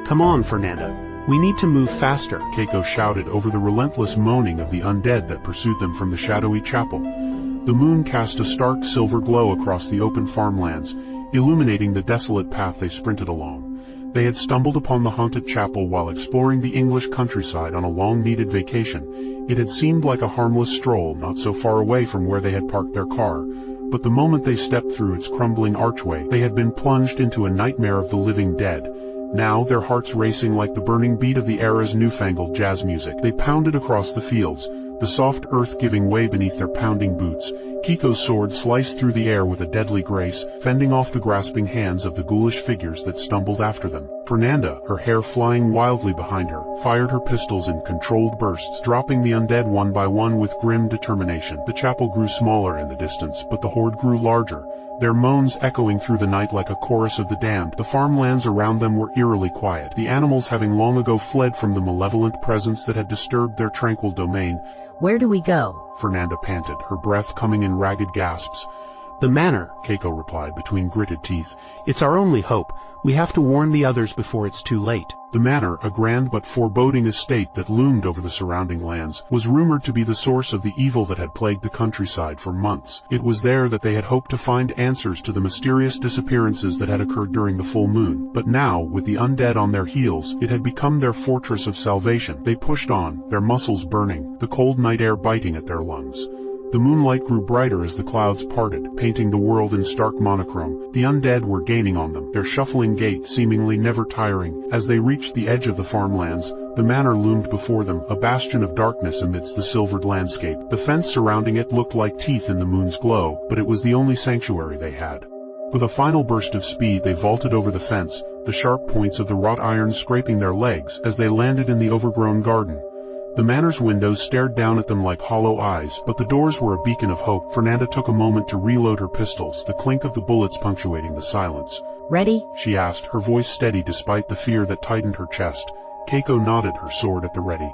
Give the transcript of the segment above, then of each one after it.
Come on, Fernanda. We need to move faster. Keiko shouted over the relentless moaning of the undead that pursued them from the shadowy chapel. The moon cast a stark silver glow across the open farmlands, illuminating the desolate path they sprinted along. They had stumbled upon the haunted chapel while exploring the English countryside on a long-needed vacation. It had seemed like a harmless stroll not so far away from where they had parked their car, but the moment they stepped through its crumbling archway, they had been plunged into a nightmare of the living dead. Now, their hearts racing like the burning beat of the era's newfangled jazz music, they pounded across the fields, the soft earth giving way beneath their pounding boots. Keiko's sword sliced through the air with a deadly grace, fending off the grasping hands of the ghoulish figures that stumbled after them. Fernanda, her hair flying wildly behind her, fired her pistols in controlled bursts, dropping the undead one by one with grim determination. The chapel grew smaller in the distance, but the horde grew larger, their moans echoing through the night like a chorus of the damned. The farmlands around them were eerily quiet, the animals having long ago fled from the malevolent presence that had disturbed their tranquil domain. Where do we go? Fernanda panted, her breath coming in ragged gasps. The manor, Keiko replied between gritted teeth. It's our only hope. We have to warn the others before it's too late. The manor, a grand but foreboding estate that loomed over the surrounding lands, was rumored to be the source of the evil that had plagued the countryside for months. It was there that they had hoped to find answers to the mysterious disappearances that had occurred during the full moon. But now, with the undead on their heels, it had become their fortress of salvation. They pushed on, their muscles burning, the cold night air biting at their lungs. The moonlight grew brighter as the clouds parted, painting the world in stark monochrome. The undead were gaining on them, their shuffling gait seemingly never tiring. As they reached the edge of the farmlands, the manor loomed before them, a bastion of darkness amidst the silvered landscape. The fence surrounding it looked like teeth in the moon's glow, but it was the only sanctuary they had. With a final burst of speed they vaulted over the fence, the sharp points of the wrought iron scraping their legs as they landed in the overgrown garden. The manor's windows stared down at them like hollow eyes, but the doors were a beacon of hope. Fernanda took a moment to reload her pistols, the clink of the bullets punctuating the silence. Ready? She asked, her voice steady despite the fear that tightened her chest. Keiko nodded, her sword at the ready.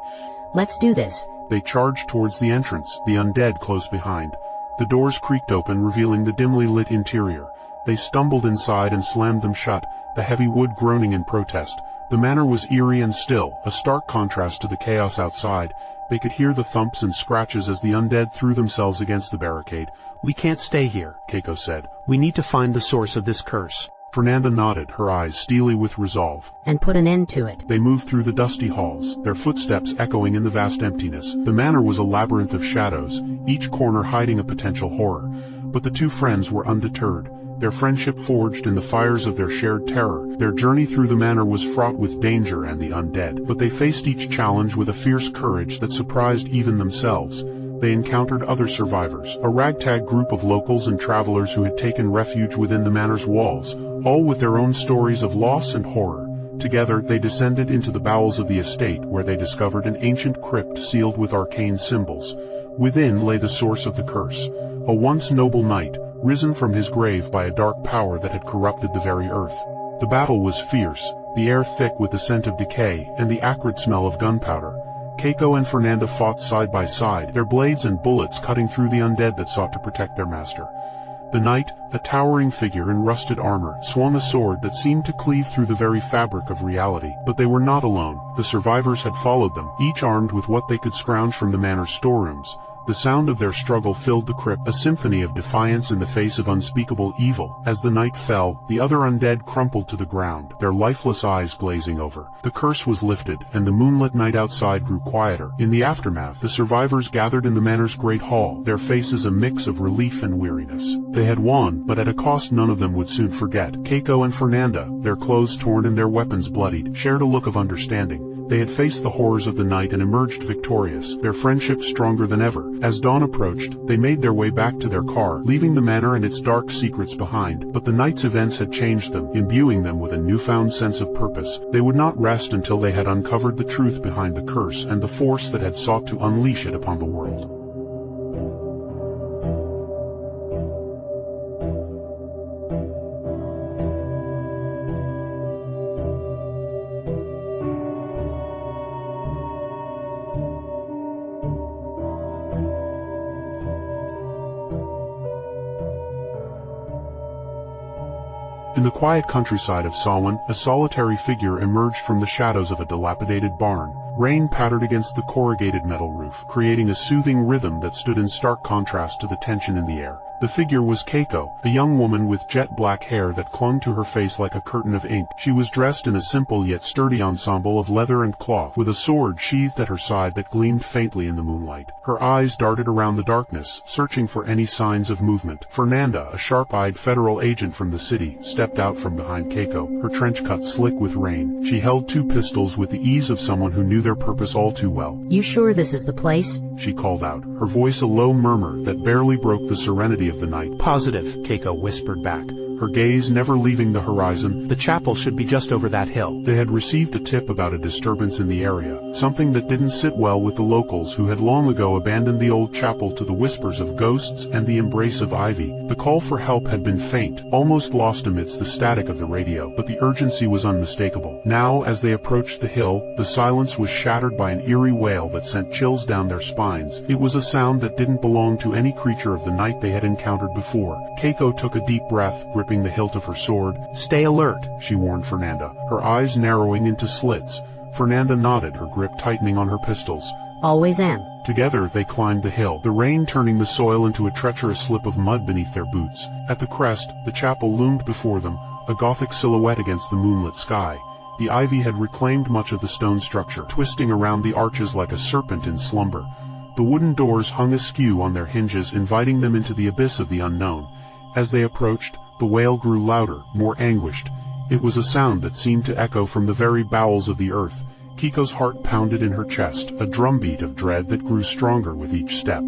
Let's do this. They charged towards the entrance, the undead close behind. The doors creaked open, revealing the dimly lit interior. They stumbled inside and slammed them shut, the heavy wood groaning in protest. The manor was eerie and still, a stark contrast to the chaos outside. They could hear the thumps and scratches as the undead threw themselves against the barricade. We can't stay here, Keiko said. We need to find the source of this curse. Fernanda nodded, her eyes steely with resolve. And put an end to it. They moved through the dusty halls, their footsteps echoing in the vast emptiness. The manor was a labyrinth of shadows, each corner hiding a potential horror. But the two friends were undeterred. Their friendship forged in the fires of their shared terror. Their journey through the manor was fraught with danger and the undead, but they faced each challenge with a fierce courage that surprised even themselves. They encountered other survivors, a ragtag group of locals and travelers who had taken refuge within the manor's walls, all with their own stories of loss and horror. Together, they descended into the bowels of the estate, where they discovered an ancient crypt sealed with arcane symbols. Within lay the source of the curse, a once noble knight, risen from his grave by a dark power that had corrupted the very earth. The battle was fierce, the air thick with the scent of decay and the acrid smell of gunpowder. Keiko and Fernanda fought side by side, their blades and bullets cutting through the undead that sought to protect their master. The knight, a towering figure in rusted armor, swung a sword that seemed to cleave through the very fabric of reality. But they were not alone. The survivors had followed them, each armed with what they could scrounge from the manor's storerooms. The sound of their struggle filled the crypt, a symphony of defiance in the face of unspeakable evil. As the night fell, the other undead crumpled to the ground, their lifeless eyes glazing over. The curse was lifted, and the moonlit night outside grew quieter. In the aftermath, the survivors gathered in the manor's great hall, their faces a mix of relief and weariness. They had won, but at a cost none of them would soon forget. Keiko and Fernanda, their clothes torn and their weapons bloodied, shared a look of understanding. They had faced the horrors of the night and emerged victorious, their friendship stronger than ever. As dawn approached, they made their way back to their car, leaving the manor and its dark secrets behind. But the night's events had changed them, imbuing them with a newfound sense of purpose. They would not rest until they had uncovered the truth behind the curse and the force that had sought to unleash it upon the world. In the quiet countryside of Samhein, a solitary figure emerged from the shadows of a dilapidated barn. Rain pattered against the corrugated metal roof, creating a soothing rhythm that stood in stark contrast to the tension in the air. The figure was Keiko, a young woman with jet black hair that clung to her face like a curtain of ink. She was dressed in a simple yet sturdy ensemble of leather and cloth, with a sword sheathed at her side that gleamed faintly in the moonlight. Her eyes darted around the darkness, searching for any signs of movement. Fernanda, a sharp-eyed federal agent from the city, stepped out from behind Keiko, her trench coat slick with rain. She held 2 pistols with the ease of someone who knew their purpose all too well. You sure this is the place? She called out, her voice a low murmur that barely broke the serenity of the night. Positive, Keiko whispered back. Her gaze never leaving the horizon. The chapel should be just over that hill. They had received a tip about a disturbance in the area, something that didn't sit well with the locals who had long ago abandoned the old chapel to the whispers of ghosts and the embrace of ivy. The call for help had been faint, almost lost amidst the static of the radio, but the urgency was unmistakable. Now, as they approached the hill, the silence was shattered by an eerie wail that sent chills down their spines. It was a sound that didn't belong to any creature of the night they had encountered before. Keiko took a deep breath, gripping the hilt of her sword. Stay alert, she warned Fernanda, her eyes narrowing into slits. Fernanda nodded, her grip tightening on her pistols. Always am. Together they climbed the hill, the rain turning the soil into a treacherous slip of mud beneath their boots. At the crest, the chapel loomed before them, a gothic silhouette against the moonlit sky. The ivy had reclaimed much of the stone structure, twisting around the arches like a serpent in slumber. The wooden doors hung askew on their hinges, inviting them into the abyss of the unknown. As they approached, the wail grew louder, more anguished. It was a sound that seemed to echo from the very bowels of the earth. Keiko's heart pounded in her chest, a drumbeat of dread that grew stronger with each step.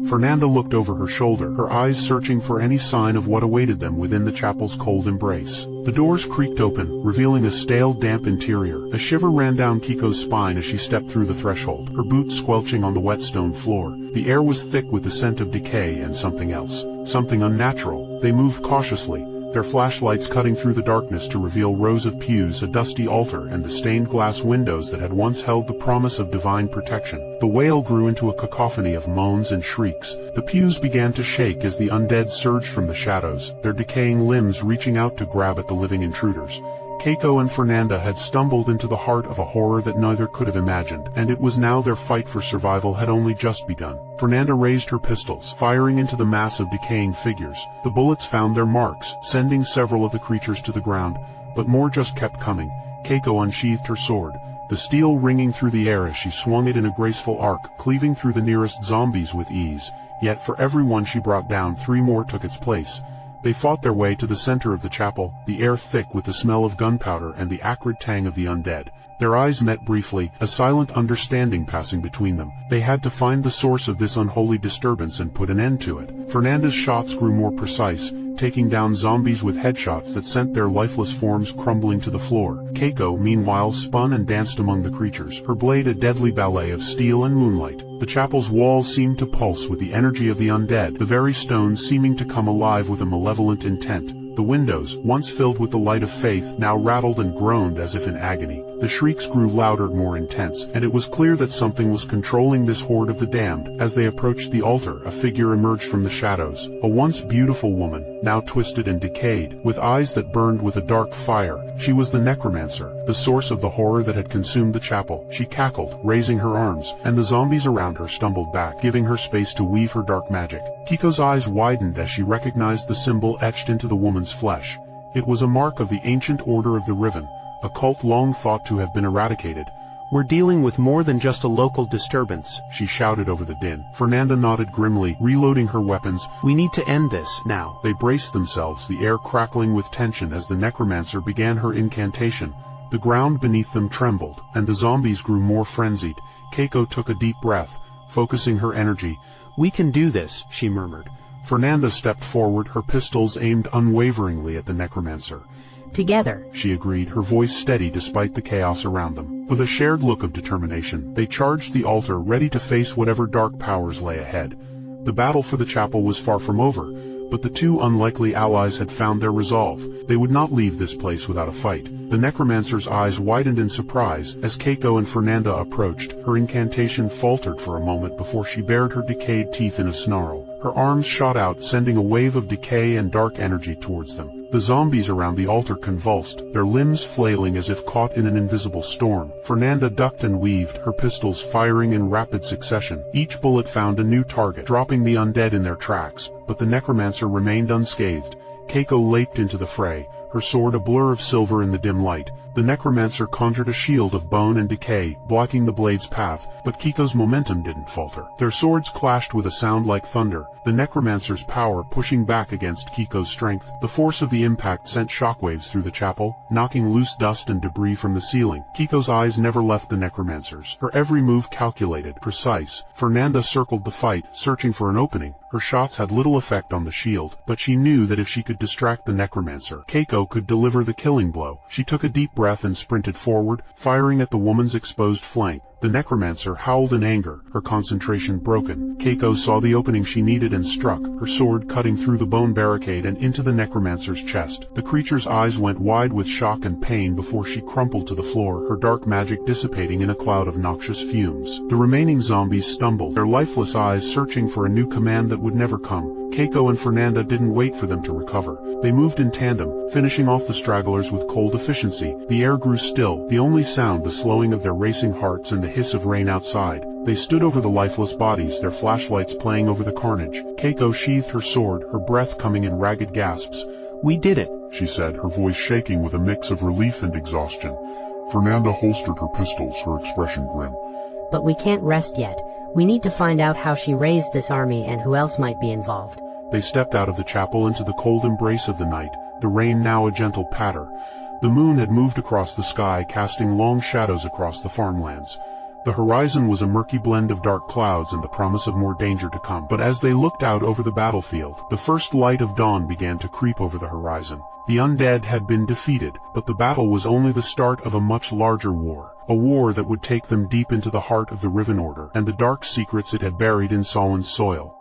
Fernanda looked over her shoulder, her eyes searching for any sign of what awaited them within the chapel's cold embrace. The doors creaked open, revealing a stale, damp interior. A shiver ran down Keiko's spine as she stepped through the threshold, her boots squelching on the wet stone floor. The air was thick with the scent of decay and something else, something unnatural. They moved cautiously, their flashlights cutting through the darkness to reveal rows of pews, a dusty altar, and the stained glass windows that had once held the promise of divine protection. The wail grew into a cacophony of moans and shrieks. The pews began to shake as the undead surged from the shadows, their decaying limbs reaching out to grab at the living intruders. Keiko and Fernanda had stumbled into the heart of a horror that neither could have imagined, and it was now their fight for survival had only just begun. Fernanda raised her pistols, firing into the mass of decaying figures. The bullets found their marks, sending several of the creatures to the ground, but more just kept coming. Keiko unsheathed her sword, the steel ringing through the air as she swung it in a graceful arc, cleaving through the nearest zombies with ease. Yet for every one she brought down, 3 more took its place. They fought their way to the center of the chapel, the air thick with the smell of gunpowder and the acrid tang of the undead. Their eyes met briefly, a silent understanding passing between them. They had to find the source of this unholy disturbance and put an end to it. Fernanda's shots grew more precise, taking down zombies with headshots that sent their lifeless forms crumbling to the floor. Keiko, meanwhile, spun and danced among the creatures, her blade a deadly ballet of steel and moonlight. The chapel's walls seemed to pulse with the energy of the undead, the very stones seeming to come alive with a malevolent intent. The windows, once filled with the light of faith, now rattled and groaned as if in agony. The shrieks grew louder, more intense, and it was clear that something was controlling this horde of the damned. As they approached the altar, a figure emerged from the shadows, a once beautiful woman, now twisted and decayed, with eyes that burned with a dark fire. She was the necromancer, the source of the horror that had consumed the chapel. She cackled, raising her arms, and the zombies around her stumbled back, giving her space to weave her dark magic. Keiko's eyes widened as she recognized the symbol etched into the woman's flesh. It was a mark of the ancient Order of the Riven, a cult long thought to have been eradicated. We're dealing with more than just a local disturbance, she shouted over the din. Fernanda nodded grimly, reloading her weapons. We need to end this, now. They braced themselves, the air crackling with tension as the necromancer began her incantation. The ground beneath them trembled, and the zombies grew more frenzied. Keiko took a deep breath, focusing her energy. We can do this, she murmured. Fernanda stepped forward, her pistols aimed unwaveringly at the necromancer. Together, she agreed, her voice steady despite the chaos around them. With a shared look of determination, they charged the altar, ready to face whatever dark powers lay ahead. The battle for the chapel was far from over, but the 2 unlikely allies had found their resolve. They would not leave this place without a fight. The necromancer's eyes widened in surprise as Keiko and Fernanda approached. Her incantation faltered for a moment before she bared her decayed teeth in a snarl. Her arms shot out, sending a wave of decay and dark energy towards them. The zombies around the altar convulsed, their limbs flailing as if caught in an invisible storm. Fernanda ducked and weaved, her pistols firing in rapid succession. Each bullet found a new target, dropping the undead in their tracks, but the necromancer remained unscathed. Keiko leaped into the fray, her sword a blur of silver in the dim light. The necromancer conjured a shield of bone and decay, blocking the blade's path, but Keiko's momentum didn't falter. Their swords clashed with a sound like thunder, the necromancer's power pushing back against Keiko's strength. The force of the impact sent shockwaves through the chapel, knocking loose dust and debris from the ceiling. Keiko's eyes never left the necromancer's, her every move calculated, precise. Fernanda circled the fight, searching for an opening. Her shots had little effect on the shield, but she knew that if she could distract the necromancer, Keiko could deliver the killing blow. She took a deep breath and sprinted forward, firing at the woman's exposed flank. The necromancer howled in anger, her concentration broken. Keiko saw the opening she needed and struck, her sword cutting through the bone barricade and into the necromancer's chest. The creature's eyes went wide with shock and pain before she crumpled to the floor, her dark magic dissipating in a cloud of noxious fumes. The remaining zombies stumbled, their lifeless eyes searching for a new command that would never come. Keiko and Fernanda didn't wait for them to recover. They moved in tandem, finishing off the stragglers with cold efficiency. The air grew still, the only sound the slowing of their racing hearts and the hiss of rain outside. They stood over the lifeless bodies, their flashlights playing over the carnage. Keiko sheathed her sword, her breath coming in ragged gasps. "We did it," she said, her voice shaking with a mix of relief and exhaustion. Fernanda holstered her pistols, her expression grim. But we can't rest yet. We need to find out how she raised this army and who else might be involved. They stepped out of the chapel into the cold embrace of the night, the rain now a gentle patter. The moon had moved across the sky, casting long shadows across the farmlands. The horizon was a murky blend of dark clouds and the promise of more danger to come. But as they looked out over the battlefield, the first light of dawn began to creep over the horizon. The undead had been defeated, but the battle was only the start of a much larger war. A war that would take them deep into the heart of the Riven Order and the dark secrets it had buried in Samhain's soil.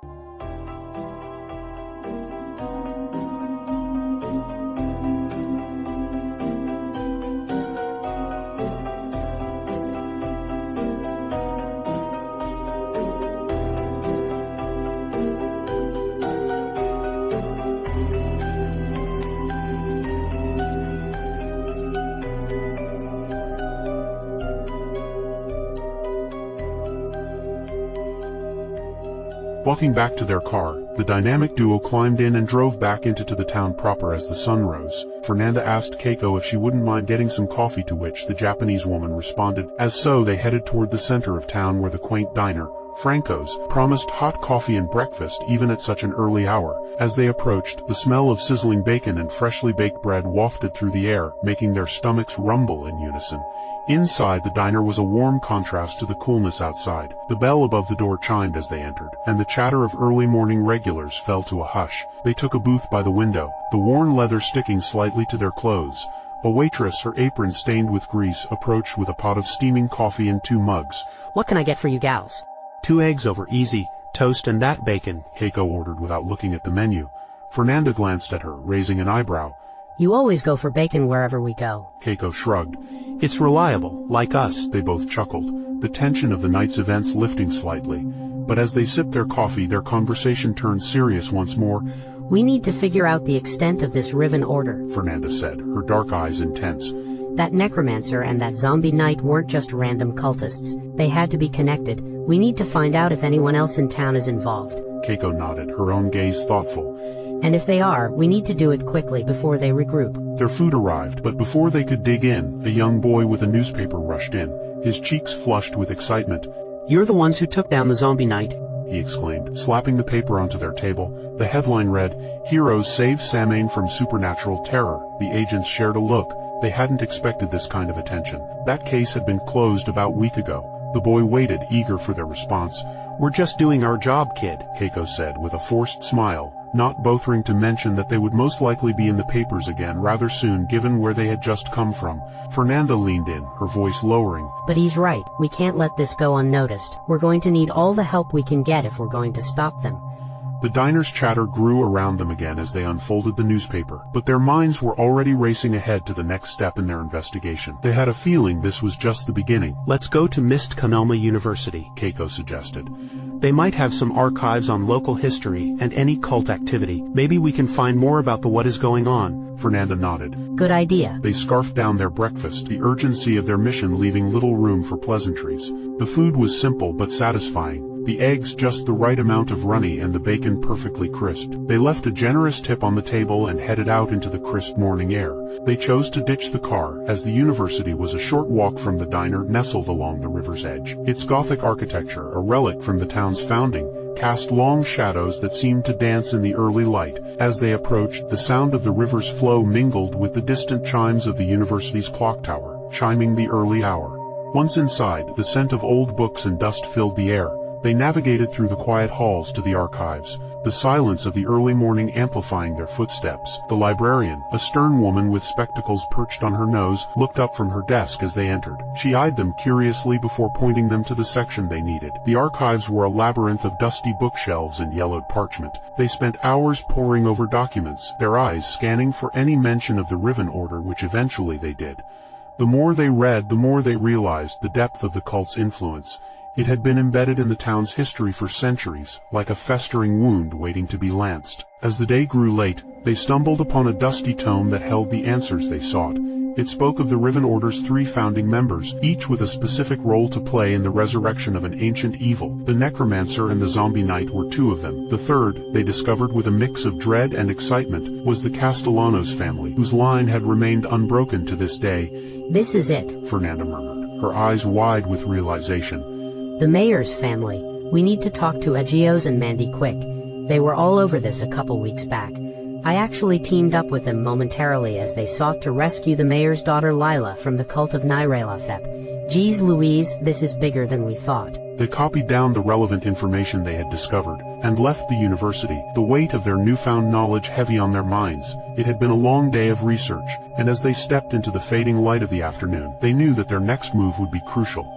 Walking back to their car, the dynamic duo climbed in and drove back into the town proper as the sun rose. Fernanda asked Keiko if she wouldn't mind getting some coffee, to which the Japanese woman responded. As so, they headed toward the center of town where the quaint diner, Franco's, promised hot coffee and breakfast even at such an early hour. As they approached, the smell of sizzling bacon and freshly baked bread wafted through the air, making their stomachs rumble in unison. Inside the diner was a warm contrast to the coolness outside. The bell above the door chimed as they entered, and the chatter of early morning regulars fell to a hush. They took a booth by the window, the worn leather sticking slightly to their clothes. A waitress, her apron stained with grease, approached with a pot of steaming coffee and 2 mugs. What can I get for you gals? 2 eggs over easy, toast and that bacon, Keiko ordered without looking at the menu. Fernanda glanced at her, raising an eyebrow. You always go for bacon wherever we go. Keiko shrugged. It's reliable, like us. They both chuckled, the tension of the night's events lifting slightly. But as they sipped their coffee, their conversation turned serious once more. We need to figure out the extent of this Riven Order, Fernanda said, her dark eyes intense. That necromancer and that zombie knight weren't just random cultists. They had to be connected. We need to find out if anyone else in town is involved. Keiko nodded, her own gaze thoughtful. And if they are, we need to do it quickly before they regroup. Their food arrived, but before they could dig in, a young boy with a newspaper rushed in, his cheeks flushed with excitement. You're the ones who took down the zombie knight, he exclaimed, slapping the paper onto their table. The headline read, Heroes Save Samhein from Supernatural Terror. The agents shared a look. They hadn't expected this kind of attention. That case had been closed about a week ago. The boy waited, eager for their response. We're just doing our job, kid, Keiko said with a forced smile, not bothering to mention that they would most likely be in the papers again rather soon given where they had just come from. Fernanda leaned in, her voice lowering. But he's right. We can't let this go unnoticed. We're going to need all the help we can get if we're going to stop them. The diner's chatter grew around them again as they unfolded the newspaper, but their minds were already racing ahead to the next step in their investigation. They had a feeling this was just the beginning. Let's go to Mist Kanoma University, Keiko suggested. They might have some archives on local history and any cult activity. Maybe we can find more about what is going on. Fernanda nodded. Good idea. They scarfed down their breakfast, the urgency of their mission leaving little room for pleasantries. The food was simple but satisfying. The eggs just the right amount of runny and the bacon perfectly crisp. They left a generous tip on the table and headed out into the crisp morning air. They chose to ditch the car, as the university was a short walk from the diner nestled along the river's edge. Its Gothic architecture, a relic from the town's founding, cast long shadows that seemed to dance in the early light. As they approached, the sound of the river's flow mingled with the distant chimes of the university's clock tower, chiming the early hour. Once inside, the scent of old books and dust filled the air. They navigated through the quiet halls to the archives, the silence of the early morning amplifying their footsteps. The librarian, a stern woman with spectacles perched on her nose, looked up from her desk as they entered. She eyed them curiously before pointing them to the section they needed. The archives were a labyrinth of dusty bookshelves and yellowed parchment. They spent hours poring over documents, their eyes scanning for any mention of the Riven Order, which eventually they did. The more they read, the more they realized the depth of the cult's influence. It had been embedded in the town's history for centuries, like a festering wound waiting to be lanced. As the day grew late, they stumbled upon a dusty tome that held the answers they sought. It spoke of the Riven Order's 3 founding members, each with a specific role to play in the resurrection of an ancient evil. The Necromancer and the Zombie Knight were 2 of them. The third, they discovered with a mix of dread and excitement, was the Castellanos family, whose line had remained unbroken to this day. This is it, Fernanda murmured, her eyes wide with realization. The mayor's family. We need to talk to Agios and Mandy quick. They were all over this a couple weeks back. I actually teamed up with them momentarily as they sought to rescue the mayor's daughter Lila from the cult of Nyarlathotep. Geez Louise, this is bigger than we thought. They copied down the relevant information they had discovered, and left the university, the weight of their newfound knowledge heavy on their minds. It had been a long day of research, and as they stepped into the fading light of the afternoon, they knew that their next move would be crucial.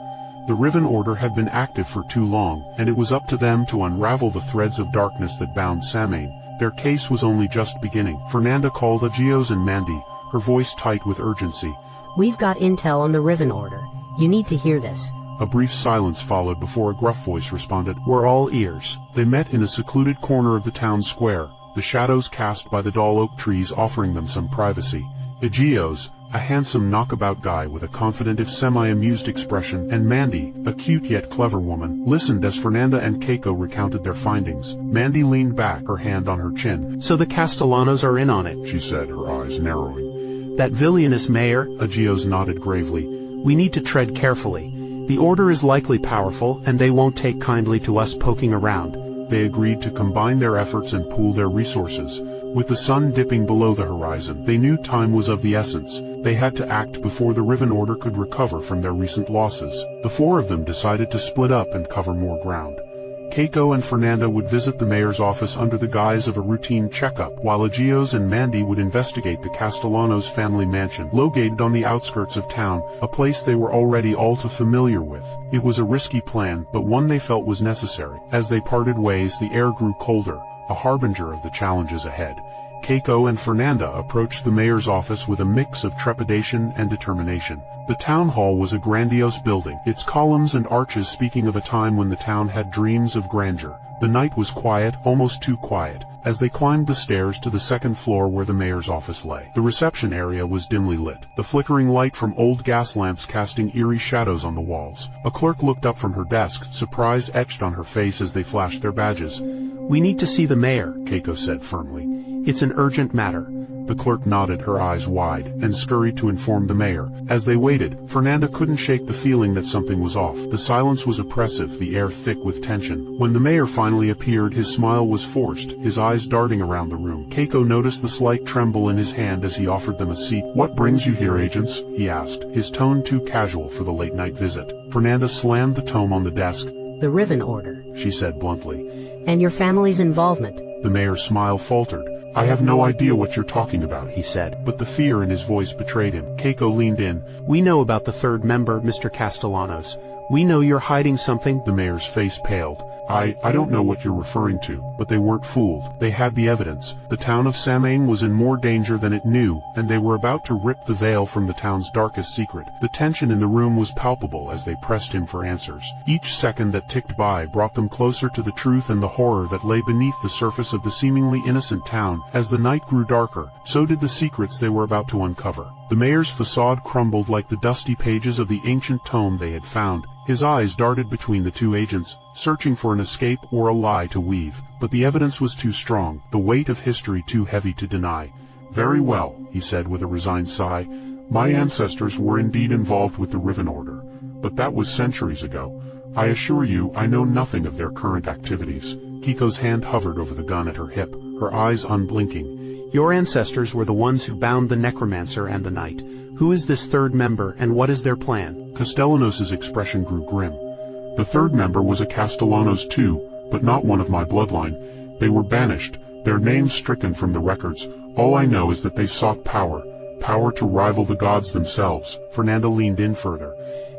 The Riven Order had been active for too long, and it was up to them to unravel the threads of darkness that bound Samhein. Their case was only just beginning. Fernanda called Agios and Mandy, her voice tight with urgency. We've got intel on the Riven Order. You need to hear this. A brief silence followed before a gruff voice responded. We're all ears. They met in a secluded corner of the town square, the shadows cast by the dull oak trees offering them some privacy. Agios, a handsome knockabout guy with a confident if semi-amused expression, and Mandy, a cute yet clever woman, listened as Fernanda and Keiko recounted their findings. Mandy leaned back, her hand on her chin. So the Castellanos are in on it, she said, her eyes narrowing. That villainous mayor? Agios nodded gravely. We need to tread carefully. The Order is likely powerful, and they won't take kindly to us poking around. They agreed to combine their efforts and pool their resources. With the sun dipping below the horizon, they knew time was of the essence. They had to act before the Riven Order could recover from their recent losses. The 4 of them decided to split up and cover more ground. Keiko and Fernanda would visit the mayor's office under the guise of a routine checkup, while Agios and Mandy would investigate the Castellanos family mansion, located on the outskirts of town, a place they were already all too familiar with. It was a risky plan, but one they felt was necessary. As they parted ways, the air grew colder, a harbinger of the challenges ahead. Keiko and Fernanda approached the mayor's office with a mix of trepidation and determination. The town hall was a grandiose building, its columns and arches speaking of a time when the town had dreams of grandeur. The night was quiet, almost too quiet, as they climbed the stairs to the 2nd floor where the mayor's office lay. The reception area was dimly lit, the flickering light from old gas lamps casting eerie shadows on the walls. A clerk looked up from her desk, surprise etched on her face as they flashed their badges. We need to see the mayor, Keiko said firmly. It's an urgent matter. The clerk nodded, her eyes wide, and scurried to inform the mayor. As they waited, Fernanda couldn't shake the feeling that something was off. The silence was oppressive, the air thick with tension. When the mayor finally appeared, his smile was forced, his eyes darting around the room. Keiko noticed the slight tremble in his hand as he offered them a seat. "What brings you here, agents?" he asked, his tone too casual for the late-night visit. Fernanda slammed the tome on the desk. The Riven Order, she said bluntly. And your family's involvement. The mayor's smile faltered. "I have no idea what you're talking about," he said, but the fear in his voice betrayed him. Keiko leaned in. "We know about the 3rd member, Mr. Castellanos. We know you're hiding something." The mayor's face paled. I don't know what you're referring to, but they weren't fooled. They had the evidence. The town of Samhein was in more danger than it knew, and they were about to rip the veil from the town's darkest secret. The tension in the room was palpable as they pressed him for answers. Each second that ticked by brought them closer to the truth and the horror that lay beneath the surface of the seemingly innocent town. As the night grew darker, so did the secrets they were about to uncover. The mayor's facade crumbled like the dusty pages of the ancient tome they had found. His eyes darted between the two agents, searching for an escape or a lie to weave. But the evidence was too strong, the weight of history too heavy to deny. Very well, he said with a resigned sigh. My ancestors were indeed involved with the Riven Order, but that was centuries ago. I assure you I know nothing of their current activities. Kiko's hand hovered over the gun at her hip, her eyes unblinking. Your ancestors were the ones who bound the necromancer and the knight. Who is this third member, and what is their plan? Castellanos' expression grew grim. The third member was a Castellanos too, but not one of my bloodline. They were banished, their names stricken from the records. All I know is that they sought power to rival the gods themselves. Fernanda leaned in further.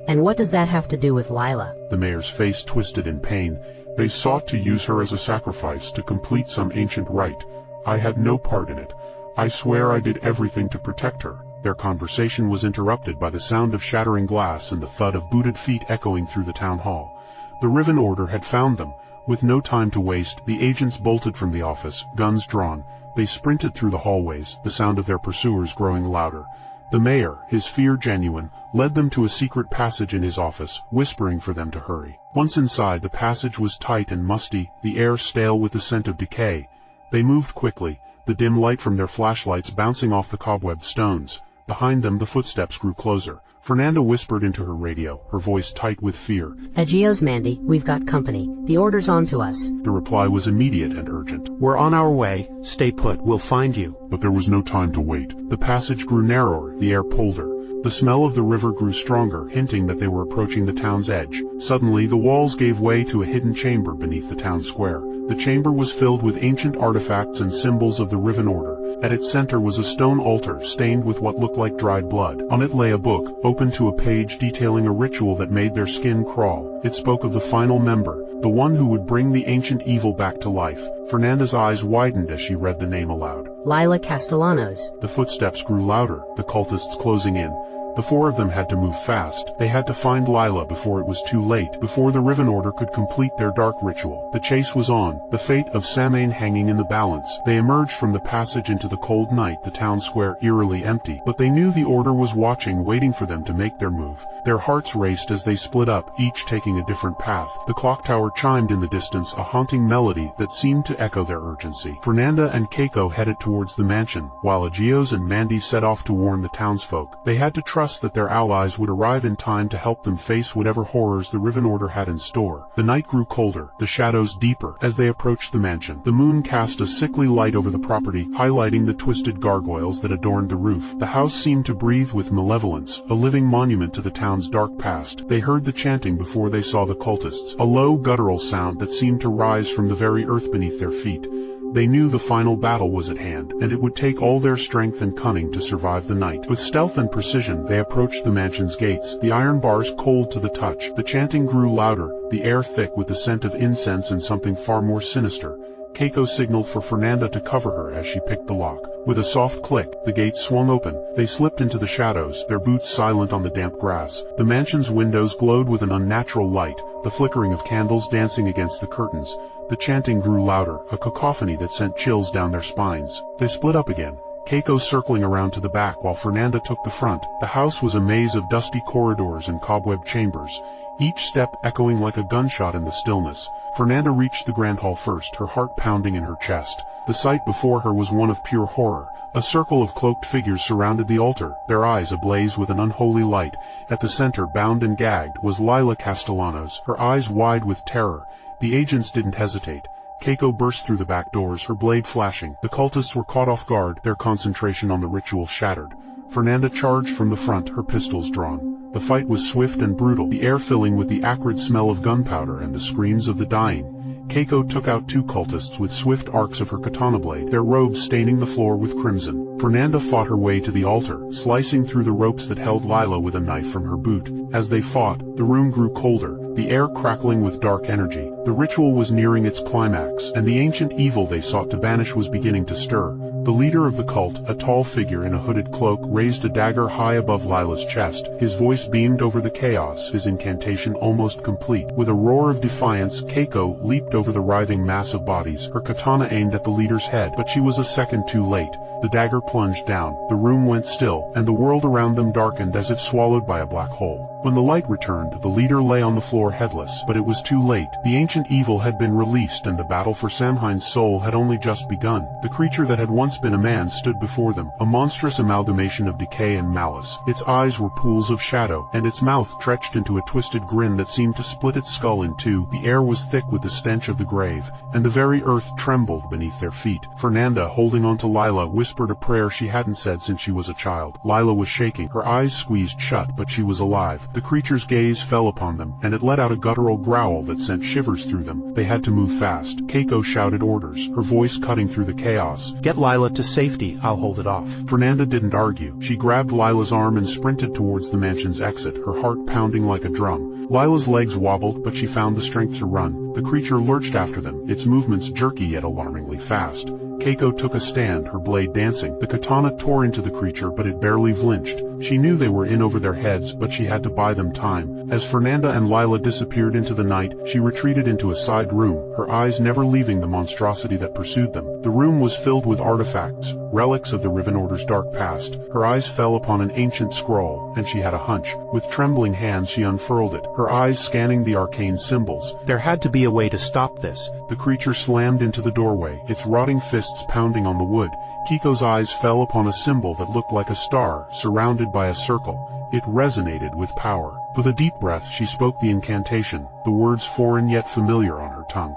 And what does that have to do with Lila? The mayor's face twisted in pain. They sought to use her as a sacrifice to complete some ancient rite. I had no part in it. I swear I did everything to protect her. Their conversation was interrupted by the sound of shattering glass and the thud of booted feet echoing through the town hall. The Riven Order had found them. With no time to waste, the agents bolted from the office, guns drawn. They sprinted through the hallways, the sound of their pursuers growing louder. The mayor, his fear genuine, led them to a secret passage in his office, whispering for them to hurry. Once inside, the passage was tight and musty, the air stale with the scent of decay. They moved quickly, the dim light from their flashlights bouncing off the cobwebbed stones. Behind them the footsteps grew closer. Fernanda whispered into her radio, her voice tight with fear. Agios, Mandy, we've got company. The order's on to us. The reply was immediate and urgent. We're on our way. Stay put, we'll find you. But there was no time to wait. The passage grew narrower, the air pulled her. The smell of the river grew stronger, hinting that they were approaching the town's edge. Suddenly, the walls gave way to a hidden chamber beneath the town square. The chamber was filled with ancient artifacts and symbols of the Riven Order. At its center was a stone altar stained with what looked like dried blood. On it lay a book, open to a page detailing a ritual that made their skin crawl. It spoke of the final member, the one who would bring the ancient evil back to life. Fernanda's eyes widened as she read the name aloud. Lila Castellanos. The footsteps grew louder, the cultists closing in. The four of them had to move fast. They had to find Lila before it was too late, before the Riven Order could complete their dark ritual. The chase was on, the fate of Samhein hanging in the balance. They emerged from the passage into the cold night, the town square eerily empty, but they knew the Order was watching, waiting for them to make their move. Their hearts raced as they split up, each taking a different path. The clock tower chimed in the distance, a haunting melody that seemed to echo their urgency. Fernanda and Keiko headed towards the mansion, while Agios and Mandy set off to warn the townsfolk. They had to trust that their allies would arrive in time to help them face whatever horrors the Riven Order had in store. The night grew colder, the shadows deeper. As they approached the mansion, the moon cast a sickly light over the property, highlighting the twisted gargoyles that adorned the roof. The house seemed to breathe with malevolence, a living monument to the town's dark past. They heard the chanting before they saw the cultists, a low guttural sound that seemed to rise from the very earth beneath their feet. They knew the final battle was at hand, and it would take all their strength and cunning to survive the night. With stealth and precision, they approached the mansion's gates, the iron bars cold to the touch. The chanting grew louder, the air thick with the scent of incense and something far more sinister. Keiko signaled for Fernanda to cover her as she picked the lock. With a soft click, the gates swung open. They slipped into the shadows, their boots silent on the damp grass. The mansion's windows glowed with an unnatural light, the flickering of candles dancing against the curtains. The chanting grew louder, a cacophony that sent chills down their spines. They split up again, Keiko circling around to the back while Fernanda took the front. The house was a maze of dusty corridors and cobweb chambers, each step echoing like a gunshot in the stillness. Fernanda reached the grand hall first, her heart pounding in her chest. The sight before her was one of pure horror. A circle of cloaked figures surrounded the altar, their eyes ablaze with an unholy light. At the center, bound and gagged, was Lila Castellanos, her eyes wide with terror. The agents didn't hesitate. Keiko burst through the back doors, her blade flashing. The cultists were caught off guard, their concentration on the ritual shattered. Fernanda charged from the front, her pistols drawn. The fight was swift and brutal, the air filling with the acrid smell of gunpowder and the screams of the dying. Keiko took out two cultists with swift arcs of her katana blade, their robes staining the floor with crimson. Fernanda fought her way to the altar, slicing through the ropes that held Lila with a knife from her boot. As they fought, the room grew colder, the air crackling with dark energy. The ritual was nearing its climax, and the ancient evil they sought to banish was beginning to stir. The leader of the cult, a tall figure in a hooded cloak, raised a dagger high above Lila's chest. His voice beamed over the chaos, his incantation almost complete. With a roar of defiance, Keiko leaped over the writhing mass of bodies, her katana aimed at the leader's head, but she was a second too late. The dagger plunged down, the room went still, and the world around them darkened as if swallowed by a black hole. When the light returned, the leader lay on the floor headless, but it was too late. The ancient evil had been released and the battle for Samhein's soul had only just begun. The creature that had once been a man stood before them, a monstrous amalgamation of decay and malice. Its eyes were pools of shadow, and its mouth stretched into a twisted grin that seemed to split its skull in two. The air was thick with the stench of the grave, and the very earth trembled beneath their feet. Fernanda, holding on to Lila, whispered a prayer she hadn't said since she was a child. Lila was shaking, her eyes squeezed shut, but she was alive. The creature's gaze fell upon them, and it let out a guttural growl that sent shivers through them. They had to move fast. Keiko shouted orders, her voice cutting through the chaos. Get Lila to safety, I'll hold it off. Fernanda didn't argue. She grabbed Lila's arm and sprinted towards the mansion's exit, her heart pounding like a drum. Lila's legs wobbled, but she found the strength to run. The creature lurched after them, its movements jerky yet alarmingly fast. Keiko took a stand, her blade dancing. The katana tore into the creature, but it barely flinched. She knew they were in over their heads, but she had to buy them time. As Fernanda and Lila disappeared into the night, she retreated into a side room, her eyes never leaving the monstrosity that pursued them. The room was filled with artifacts, relics of the Riven Order's dark past. Her eyes fell upon an ancient scroll, and she had a hunch. With trembling hands she unfurled it, her eyes scanning the arcane symbols. There had to be a way to stop this. The creature slammed into the doorway, its rotting fists pounding on the wood. Keiko's eyes fell upon a symbol that looked like a star, surrounded by a circle. It resonated with power. With a deep breath she spoke the incantation, the words foreign yet familiar on her tongue.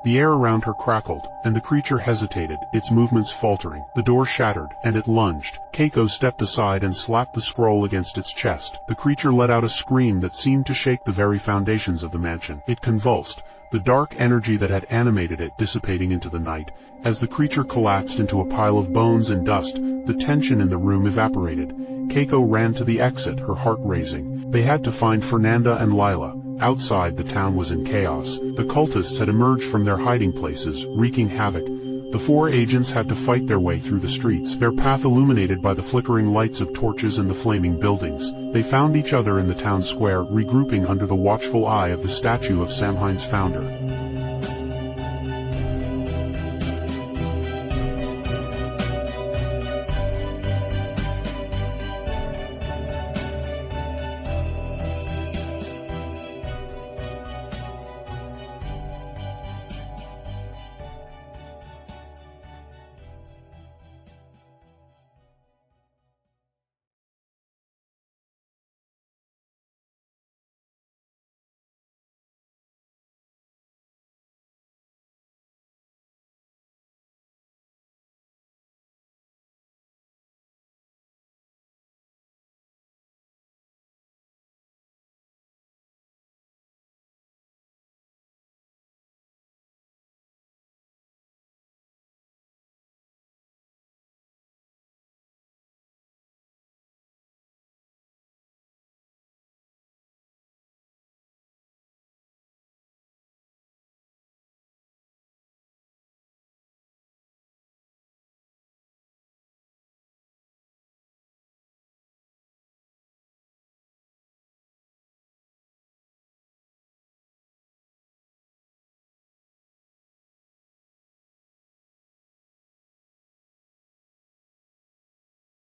The air around her crackled, and the creature hesitated, its movements faltering. The door shattered, and it lunged. Keiko stepped aside and slapped the scroll against its chest. The creature let out a scream that seemed to shake the very foundations of the mansion. It convulsed, the dark energy that had animated it dissipating into the night. As the creature collapsed into a pile of bones and dust, the tension in the room evaporated. Keiko ran to the exit, her heart racing. They had to find Fernanda and Lila. Outside, the town was in chaos. The cultists had emerged from their hiding places, wreaking havoc. The four agents had to fight their way through the streets, their path illuminated by the flickering lights of torches and the flaming buildings. They found each other in the town square, regrouping under the watchful eye of the statue of Samhein's founder.